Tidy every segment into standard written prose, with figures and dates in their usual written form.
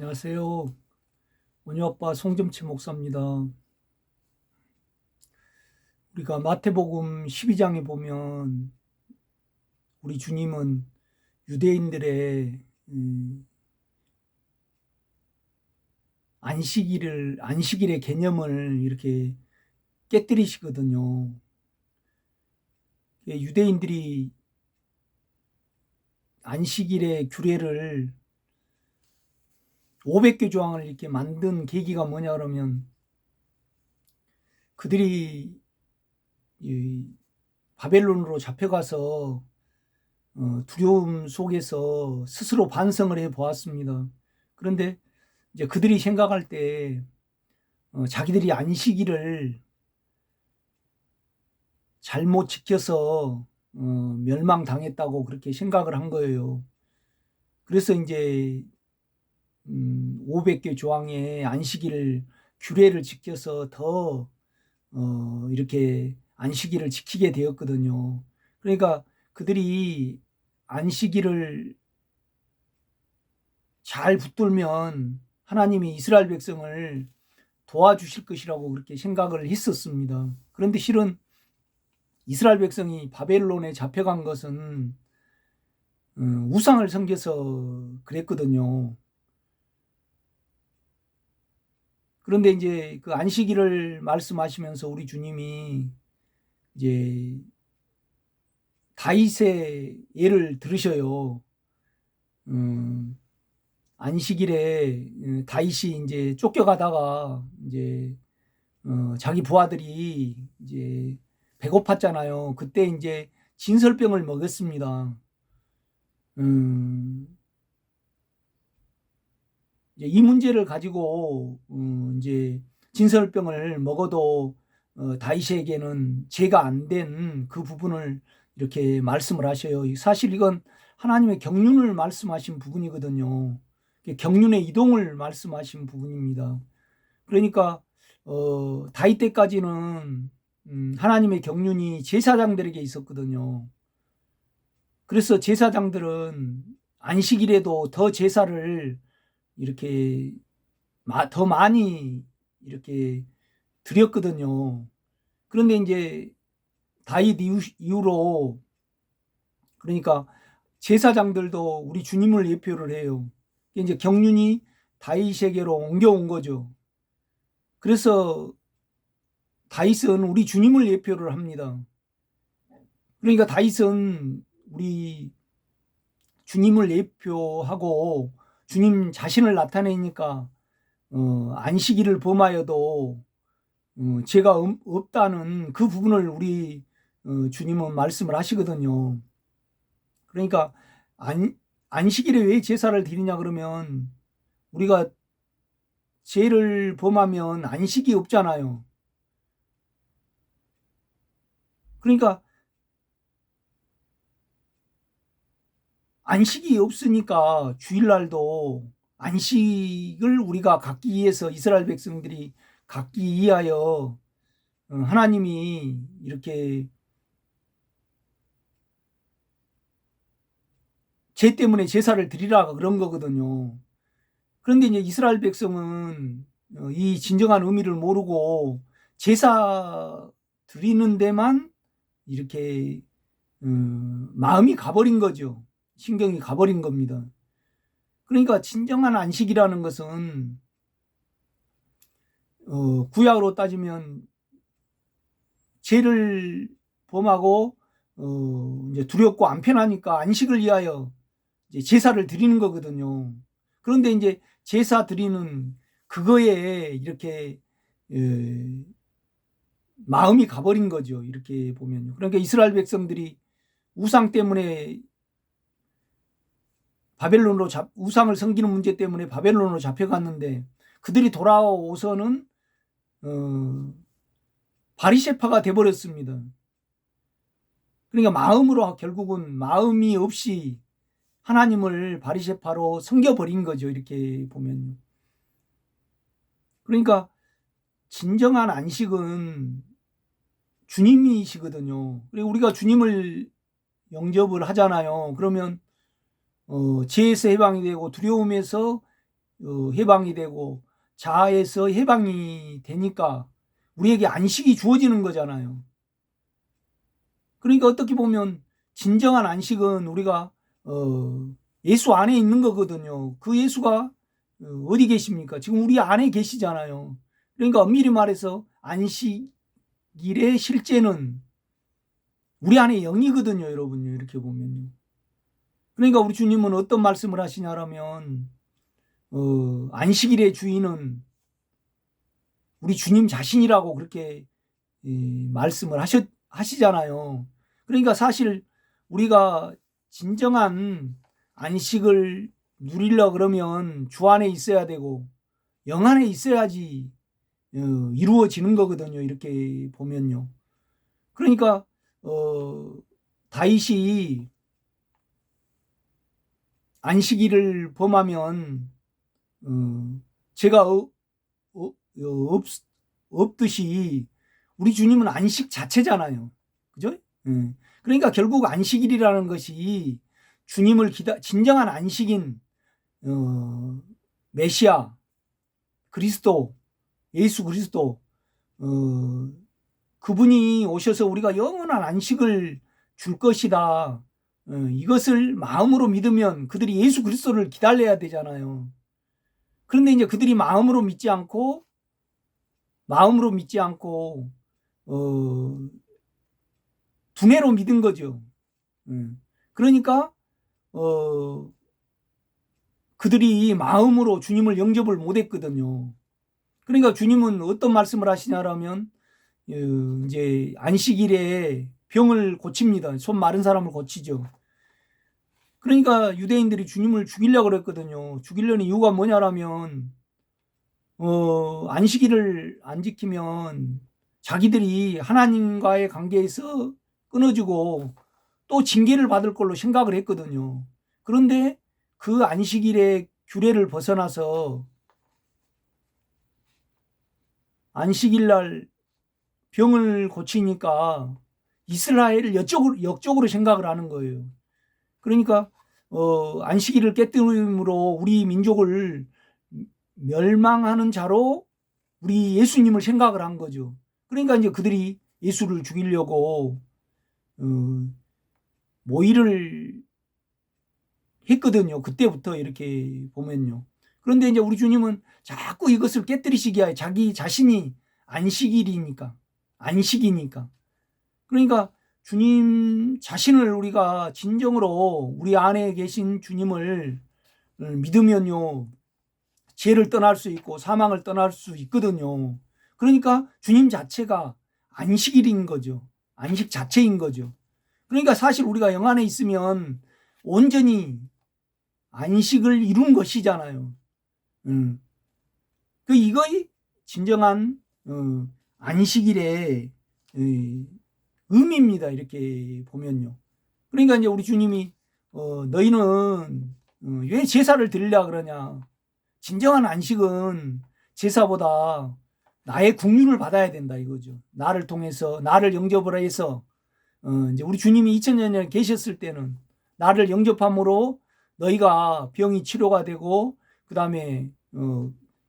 안녕하세요. 원효아빠 송점치 목사입니다. 우리가 마태복음 12장에 보면 우리 주님은 유대인들의 안식일의 개념을 이렇게 깨뜨리시거든요. 유대인들이 안식일의 규례를 500개 조항을 이렇게 만든 계기가 뭐냐 그러면 그들이 바벨론으로 잡혀가서 두려움 속에서 스스로 반성을 해 보았습니다. 그런데 이제 그들이 생각할 때 자기들이 안식일을 잘못 지켜서 멸망당했다고 그렇게 생각을 한 거예요. 그래서 이제 500개 조항의 안식일 규례를 지켜서 더 이렇게 안식일을 지키게 되었거든요. 그러니까 그들이 안식일을 잘 붙들면 하나님이 이스라엘 백성을 도와주실 것이라고 그렇게 생각을 했었습니다. 그런데 실은 이스라엘 백성이 바벨론에 잡혀간 것은 우상을 섬겨서 그랬거든요. 그런데 이제 그 안식일을 말씀하시면서 우리 주님이 이제 다윗의 예를 들으셔요. 안식일에 다윗이 이제 쫓겨가다가 이제 자기 부하들이 이제 배고팠잖아요. 그때 이제 진설병을 먹였습니다. 이제 이 문제를 가지고 이제 진설병을 먹어도 다윗에게는 죄가 안 된 그 부분을 이렇게 말씀을 하셔요. 사실 이건 하나님의 경륜을 말씀하신 부분이거든요. 경륜의 이동을 말씀하신 부분입니다. 그러니까 다윗 때까지는 하나님의 경륜이 제사장들에게 있었거든요. 그래서 제사장들은 안식일에도 더 제사를 이렇게 더 많이 이렇게 드렸거든요. 그런데 이제 다윗 이후로 그러니까 제사장들도 우리 주님을 예표를 해요. 이제 경륜이 다윗에게로 옮겨온 거죠. 그래서 다윗은 우리 주님을 예표를 합니다. 그러니까 다윗은 우리 주님을 예표하고 주님 자신을 나타내니까 안식일을 범하여도 죄가 없다는 그 부분을 우리 주님은 말씀을 하시거든요. 그러니까 안식일에 왜 제사를 드리냐 그러면 우리가 죄를 범하면 안식이 없잖아요. 그러니까 안식이 없으니까 주일날도 안식을 우리가 갖기 위해서 이스라엘 백성들이 갖기 위하여 하나님이 이렇게 죄 때문에 제사를 드리라 그런 거거든요. 그런데 이제 이스라엘 백성은 이 진정한 의미를 모르고 제사 드리는 데만 이렇게 마음이 가버린 거죠. 신경이 가버린 겁니다. 그러니까 진정한 안식이라는 것은 구약으로 따지면 죄를 범하고 이제 두렵고 안 편하니까 안식을 위하여 이제 제사를 드리는 거거든요. 그런데 이제 제사 드리는 그거에 이렇게 마음이 가버린 거죠. 이렇게 보면요. 그러니까 이스라엘 백성들이 우상 때문에 우상을 섬기는 문제 때문에 바벨론으로 잡혀갔는데 그들이 돌아오서는 바리새파가 돼버렸습니다. 그러니까 마음으로 결국은 마음이 없이 하나님을 바리새파로 섬겨버린 거죠. 이렇게 보면요. 그러니까 진정한 안식은 주님이시거든요. 그리고 우리가 주님을 영접을 하잖아요. 그러면 죄에서 해방이 되고 두려움에서 해방이 되고 자아에서 해방이 되니까 우리에게 안식이 주어지는 거잖아요. 그러니까 어떻게 보면 진정한 안식은 우리가 예수 안에 있는 거거든요. 그 예수가 어디 계십니까? 지금 우리 안에 계시잖아요. 그러니까 엄밀히 말해서 안식일의 실제는 우리 안에 영이거든요, 여러분요. 이렇게 보면요. 그러니까 우리 주님은 어떤 말씀을 하시냐라면 안식일의 주인은 우리 주님 자신이라고 그렇게 말씀을 하시잖아요. 그러니까 사실 우리가 진정한 안식을 누리려 그러면 주 안에 있어야 되고 영 안에 있어야지 이루어지는 거거든요. 이렇게 보면요. 그러니까 다윗이 안식일을 범하면 제가 없듯이 우리 주님은 안식 자체잖아요. 그죠? 그러니까 결국 안식일이라는 것이 주님을 진정한 안식인 메시아 그리스도 예수 그리스도 그분이 오셔서 우리가 영원한 안식을 줄 것이다. 이것을 마음으로 믿으면 그들이 예수 그리스도를 기다려야 되잖아요. 그런데 이제 그들이 마음으로 믿지 않고 두뇌로 믿은 거죠. 그러니까 그들이 마음으로 주님을 영접을 못했거든요. 그러니까 주님은 어떤 말씀을 하시냐라면 이제 안식일에 병을 고칩니다. 손 마른 사람을 고치죠. 그러니까 유대인들이 주님을 죽이려고 그랬거든요. 죽이려는 이유가 뭐냐라면 안식일을 안 지키면 자기들이 하나님과의 관계에서 끊어지고 또 징계를 받을 걸로 생각을 했거든요. 그런데 그 안식일의 규례를 벗어나서 안식일 날 병을 고치니까 이스라엘을 역적으로 생각을 하는 거예요. 그러니까 안식일을 깨뜨림으로 우리 민족을 멸망하는 자로 우리 예수님을 생각을 한 거죠. 그러니까 이제 그들이 예수를 죽이려고 모의를 했거든요. 그때부터 이렇게 보면요. 그런데 이제 우리 주님은 자꾸 이것을 깨뜨리시기 위해 자기 자신이 안식이니까. 그러니까 주님 자신을 우리가 진정으로 우리 안에 계신 주님을 믿으면요. 죄를 떠날 수 있고 사망을 떠날 수 있거든요. 그러니까 주님 자체가 안식일인 거죠. 안식 자체인 거죠. 그러니까 사실 우리가 영 안에 있으면 온전히 안식을 이룬 것이잖아요. 이거의 진정한 안식일의 의미입니다. 이렇게 보면요. 그러니까 이제 우리 주님이 너희는 왜 제사를 드리려 그러냐? 진정한 안식은 제사보다 나의 국률을 받아야 된다 이거죠. 나를 통해서 나를 영접을 해서 이제 우리 주님이 2000년 전에 계셨을 때는 나를 영접함으로 너희가 병이 치료가 되고 그다음에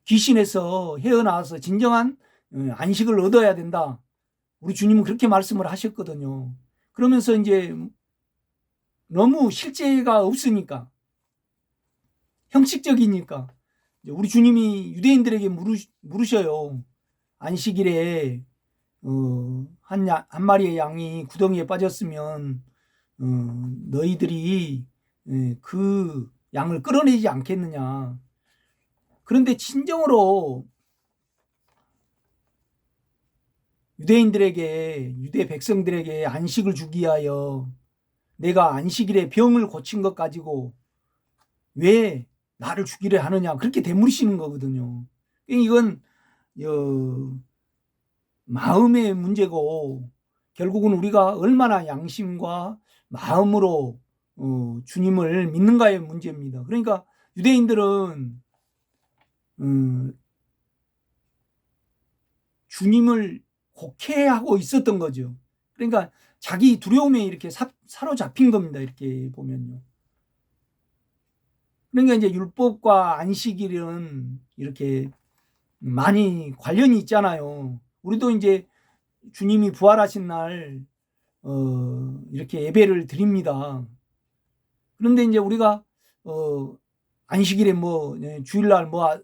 귀신에서 헤어나와서 진정한 안식을 얻어야 된다. 우리 주님은 그렇게 말씀을 하셨거든요. 그러면서 이제 너무 실제가 없으니까 형식적이니까 우리 주님이 유대인들에게 물으셔요. 안식일에 한 마리의 양이 구덩이에 빠졌으면 너희들이 그 양을 끌어내지 않겠느냐. 그런데 진정으로 유대 백성들에게 안식을 주기 위하여 내가 안식일에 병을 고친 것 가지고 왜 나를 죽이려 하느냐 그렇게 되물으시는 거거든요. 이건 마음의 문제고 결국은 우리가 얼마나 양심과 마음으로 주님을 믿는가의 문제입니다. 그러니까 유대인들은 주님을 곡해하고 있었던 거죠. 그러니까 자기 두려움에 이렇게 사로잡힌 겁니다. 이렇게 보면요. 그러니까 이제 율법과 안식일은 이렇게 많이 관련이 있잖아요. 우리도 이제 주님이 부활하신 날 이렇게 예배를 드립니다. 그런데 이제 우리가 안식일에 뭐 주일날 뭐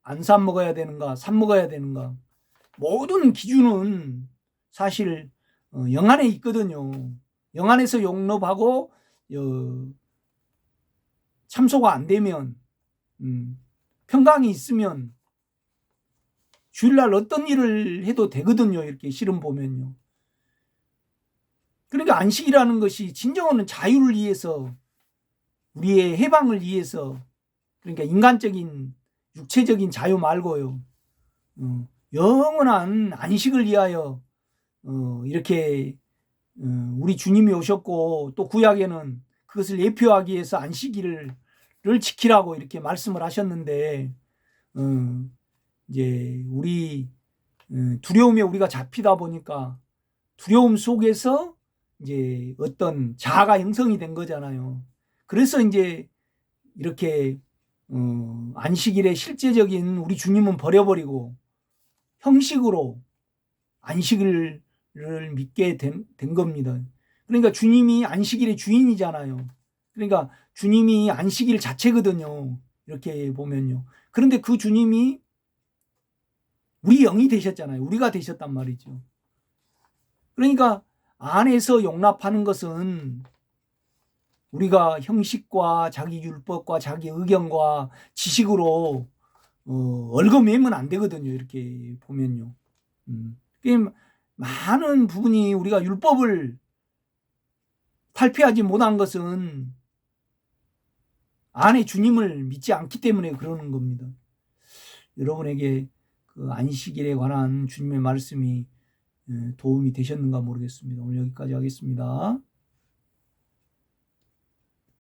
안 사 먹어야 되는가, 사 먹어야 되는가, 모든 기준은 사실 영안에 있거든요. 영안에서 용납하고 참소가 안 되면, 평강이 있으면 주일날 어떤 일을 해도 되거든요. 이렇게 실험 보면요. 그러니까 안식이라는 것이 진정한 자유를 위해서, 우리의 해방을 위해서, 그러니까 인간적인 육체적인 자유 말고요, 영원한 안식을 위하여 이렇게 우리 주님이 오셨고, 또 구약에는 그것을 예표하기 위해서 안식일을 지키라고 이렇게 말씀을 하셨는데, 이제 우리 두려움에 우리가 잡히다 보니까 두려움 속에서 이제 어떤 자아가 형성이 된 거잖아요. 그래서 이제 이렇게 안식일의 실제적인 우리 주님은 버려버리고 형식으로 안식을 믿게 된 겁니다. 그러니까 주님이 안식일의 주인이잖아요. 그러니까 주님이 안식일 자체거든요. 이렇게 보면요. 그런데 그 주님이 우리 영이 되셨잖아요. 우리가 되셨단 말이죠. 그러니까 안에서 용납하는 것은 우리가 형식과 자기 율법과 자기 의견과 지식으로 얽어매면 안 되거든요. 이렇게 보면요. 많은 부분이 우리가 율법을 탈피하지 못한 것은 안에 주님을 믿지 않기 때문에 그러는 겁니다. 여러분에게 그 안식일에 관한 주님의 말씀이 도움이 되셨는가 모르겠습니다. 오늘 여기까지 하겠습니다.